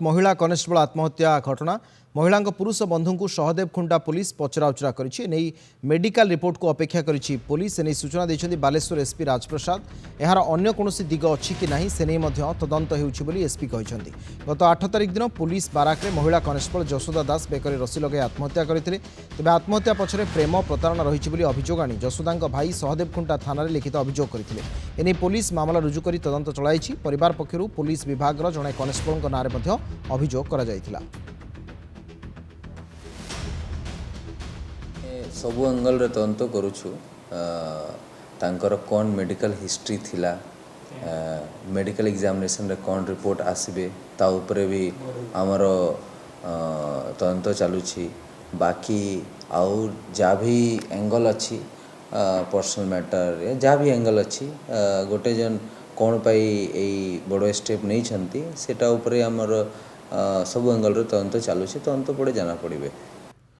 महिला कनेस्टेबल आत्महत्या घटना महिला पुरुष बंधु को सहदेव खुंटा पुलिस पचराउचरा कर मेडिकल रिपोर्ट को अपेक्षा करी पुलिस एने सूचना देते बालेश्वर एसपी राजप्रसाद यार अन्य कौन दिग अच्छी कि ना से नहीं तदंत होएसपी कहते गत 8 तारिख दिन पुलिस बाराक महिला कनेस्टेबल जसोदा दास बेकर रसी लगे आत्महत्या करते तेज आत्महत्या पछरे प्रेम प्रतारणा रही अभियोग आनी जसोदा भाई सहदेव खुंटा थाना लिखित अभियोग करते पुलिस मामला रुजु कर तदंत चलाई परिवार पक्षर पुलिस विभाग जड़े कनेस्टेबल नाँ में अभियोग करा जायथिला। सबु एंगल रे तदंत करूछु तांकर कौन मेडिकल हिस्ट्री थिला मेडिकल एग्जामिनेशन रे कौन रिपोर्ट आसीबे ता ऊपर भी आमर तदंत चलुछि बाकी आउ जा भी एंगल अच्छी पर्सनल मैटर जा भी एंगल अच्छी गोटे जन कौन पाई एई बड़ स्टेप नहीं छंती सेटा ऊपर आमर सब एंगल रे तदंत चलुछि तदंत पड़े जाना पड़िबे।